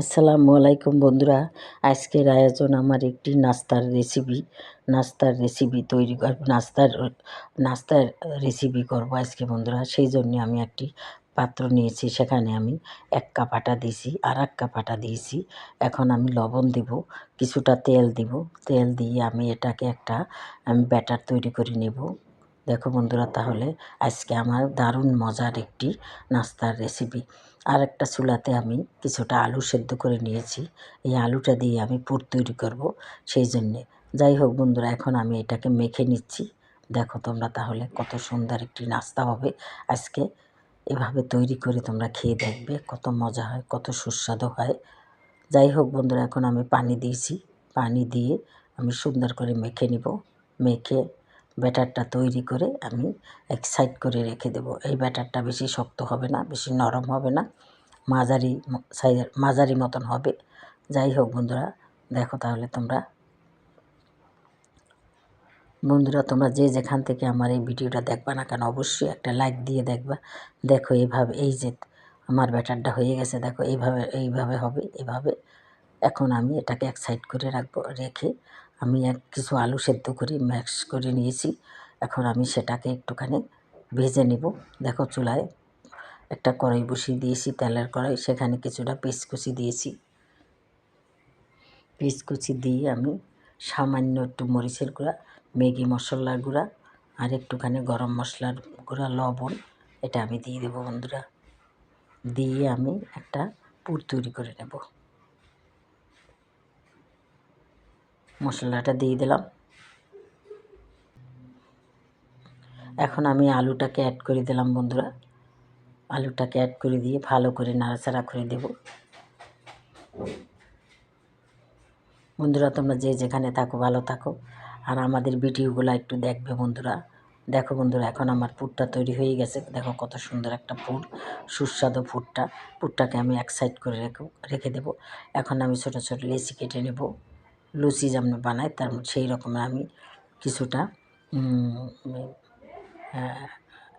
আসসালামু আলাইকুম বন্ধুরা। আজকের আয়োজন আমার একটি নাস্তার রেসিপি তৈরি করব। নাস্তার রেসিপি করব আজকে বন্ধুরা। সেই জন্য আমি একটি পাত্র নিয়েছি, সেখানে আমি 1 কাপ আটা দিয়েছি, আর 1 কাপ আটা দিয়েছি। এখন আমি লবণ দিব, কিছুটা তেল দিব। তেল দিয়ে আমি এটাকে একটা ব্যাটার তৈরি করে নেব। দেখো বন্ধুরা, তাহলে আজকে আমার দারুণ মজার একটি নাস্তার রেসিপি। আর একটা চুলাতে আমি কিছুটা আলু সেদ্ধ করে নিয়েছি। এই আলুটা দিয়ে আমি পুর তৈরি করব, সেই জন্যে। যাই হোক বন্ধুরা, এখন আমি এটাকে মেখে নিচ্ছি। দেখো তোমরা, তাহলে কত সুন্দর একটি নাস্তা হবে আজকে। এভাবে তৈরি করে তোমরা খেয়ে দেখবে, কত মজা হয়, কত সুস্বাদু হয়। যাই হোক বন্ধুরা, এখন আমি পানি দিয়েছি। পানি দিয়ে আমি সুন্দর করে মেখে নিব। মেখে ব্যাটারটা তৈরি করে আমি এক সাইড করে রেখে দেব। এই ব্যাটারটা বেশি শক্ত হবে না, বেশি নরম হবে না, মাঝারি মতন হবে। যাই হোক বন্ধুরা, দেখো তাহলে তোমরা যে যেখান থেকে আমার এই ভিডিওটা দেখবা না কেন, অবশ্যই একটা লাইক দিয়ে দেখবা। দেখো এইভাবে, এই যে আমার ব্যাটারটা হয়ে গেছে, দেখো এইভাবে হবে, এইভাবে। এখন আমি এটাকে এক সাইড করে রাখবো। রেখে আমি কিছু আলু সেদ্ধ করে ম্যাশ করে নিয়েছি। এখন আমি সেটাকে একটুখানি ভেজে নেব। দেখো, চুলায় একটা কড়াই বসিয়ে দিয়েছি, তেলের কড়াই। সেখানে কিছুটা পেঁয়াজকুচি দিয়েছি। পেঁয়াজকুচি দিয়ে আমি সামান্য একটু মরিচের গুঁড়া, ম্যাগি মশলার গুঁড়া, আর একটুখানি গরম মশলার গুঁড়া, লবণ, এটা আমি দিয়ে দেবো বন্ধুরা। দিয়ে আমি একটা পুর তৈরি করে নেব। মশলাটা দিয়ে দিলাম। এখন আমি আলুটাকে অ্যাড করে দিলাম বন্ধুরা। আলুটাকে অ্যাড করে দিয়ে ভালো করে নাড়াচাড়া করে দেব। বন্ধুরা, তোমরা যে যেখানে থাকো ভালো থাকো, আর আমাদের ভিডিওগুলো একটু দেখবে বন্ধুরা। দেখো বন্ধুরা, এখন আমার পুরটা তৈরি হয়ে গেছে। দেখো কত সুন্দর একটা পুর, সুস্বাদু পুরটাকে আমি এক সাইড করে রেখে দেব। এখন আমি ছোটো ছোটো লেচি কেটে নেব। লুচি যেমন বানাই তার সেই রকমের আমি কিছুটা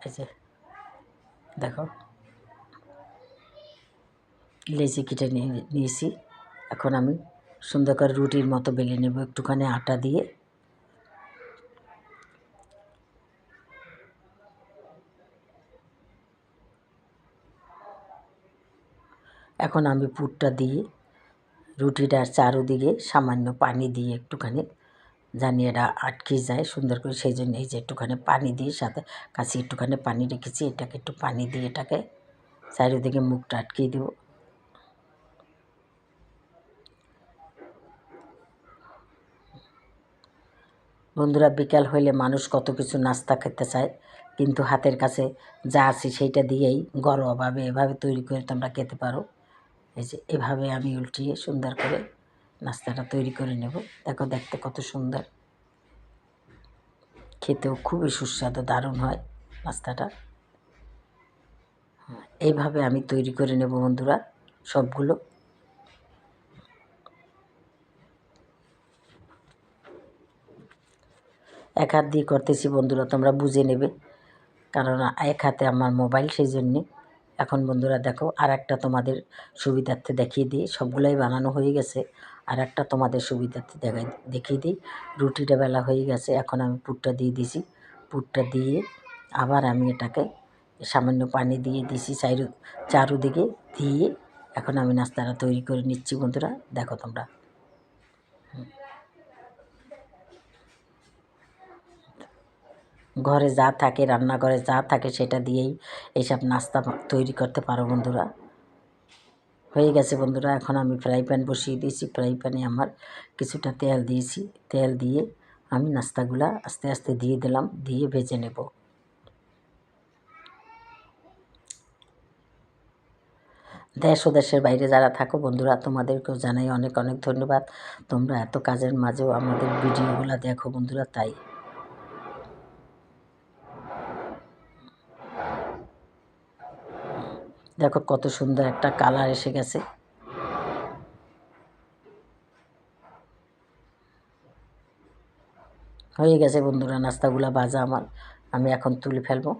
এই যে দেখো, লেচি কেটে নিয়েছি। এখন আমি সুন্দর করে রুটির মতো বেলে নেব, একটুখানি আটা দিয়ে। এখন আমি পুরটা দিয়ে রুটিটার চারোদিকে সামান্য পানি দিয়ে একটুখানি জানি এটা আটকে যায় সুন্দর করে, সেই জন্য এই যে একটুখানি পানি দিয়ে সাথে কাছে একটুখানি পানি রেখেছি। এটাকে একটু পানি দিয়ে এটাকে চারিদিকে মুখটা আটকিয়ে দেব। বন্ধুরা, বিকাল হইলে মানুষ কত কিছু নাস্তা খেতে চায়, কিন্তু হাতের কাছে যা আছে সেইটা দিয়েই ঘরোয়াভাবে এভাবে তৈরি করে তোমরা খেতে পারো। এই যে এভাবে আমি উল্টিয়ে সুন্দর করে নাস্তাটা তৈরি করে নেব। দেখো, দেখতে কত সুন্দর, খেতেও খুবই সুস্বাদু, দারুণ হয় নাস্তাটা। এইভাবে আমি তৈরি করে নেব বন্ধুরা সবগুলো। এক হাত দিয়ে করতেছি বন্ধুরা, তোমরা বুঝে নেবে, কারণ এক হাতে আমার মোবাইল, সেই জন্যে। এখন বন্ধুরা দেখো, আর একটা তোমাদের সুবিধার্থে দেখিয়ে দিই। সবগুলাই বানানো হয়ে গেছে, আর একটা তোমাদের সুবিধার্থে দেখিয়ে দিই। রুটিটা বেলা হয়ে গেছে, এখন আমি পুরটা দিয়ে দিছি। পুরটা দিয়ে আবার আমি এটাকে সামান্য পানি দিয়ে দিছি চারোদিকে দিয়ে। এখন আমি নাস্তাটা তৈরি করে নিচ্ছি বন্ধুরা। দেখো তোমরা, ঘরে যা থাকে, রান্নাঘরে যা থাকে, সেটা দিয়েই এইসব নাস্তা তৈরি করতে পারো বন্ধুরা। হয়ে গেছে বন্ধুরা। এখন আমি ফ্রাই প্যান বসিয়ে দিয়েছি। ফ্রাই প্যানে আমার কিছুটা তেল দিয়েছি। তেল দিয়ে আমি নাস্তাগুলা আস্তে আস্তে দিয়ে দিলাম, দিয়ে ভেজে নেব। দেশ ও দেশের বাইরে যারা থাকো বন্ধুরা, তোমাদেরকেও জানাই অনেক অনেক ধন্যবাদ। তোমরা এত কাজের মাঝেও আমাদের ভিডিওগুলো দেখো বন্ধুরা। তাই দেখো কত সুন্দর একটা কালার এসে গেছে। হয়ে গেছে বন্ধুরা নাস্তাগুলো ভাজা আমার। আমি এখন তুলে ফেলবো।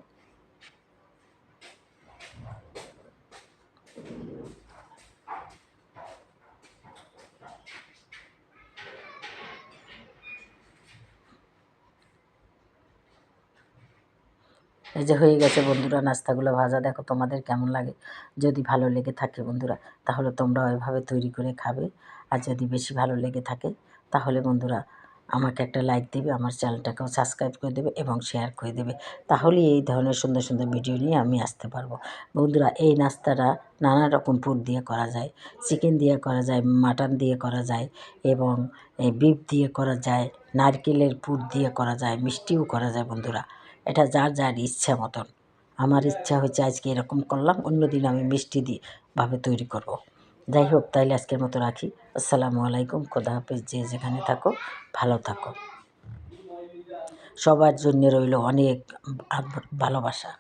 এই যে হয়ে গেছে বন্ধুরা নাস্তাগুলো ভাজা। দেখো তোমাদের কেমন লাগে। যদি ভালো লেগে থাকে বন্ধুরা তাহলে তোমরা এভাবে তৈরি করে খাবে। আর যদি বেশি ভালো লেগে থাকে তাহলে বন্ধুরা আমাকে একটা লাইক দেবে, আমার চ্যানেলটাকেও সাবস্ক্রাইব করে দেবে এবং শেয়ার করে দেবে। তাহলেই এই ধরনের সুন্দর সুন্দর ভিডিও নিয়ে আমি আসতে পারবো। বন্ধুরা এই নাস্তাটা নানা রকম পুর দিয়ে করা যায়। চিকেন দিয়ে করা যায়, মাটন দিয়ে করা যায় এবং বিফ দিয়ে করা যায়, নারকেলের পুর দিয়ে করা যায়, মিষ্টিও করা যায় বন্ধুরা। এটা যার যার ইচ্ছা মতন। আমার ইচ্ছা হয়েছে আজকে এরকম করলাম, অন্যদিন আমি মিষ্টি দিয়ে ভাবে তৈরি করব। যাই হোক তাইলে আজকের মতো রাখি। আসসালামু আলাইকুম, খোদা হাফেজ। যে যেখানে থাকো ভালো থাকো। সবার জন্য রইল অনেক ভালোবাসা।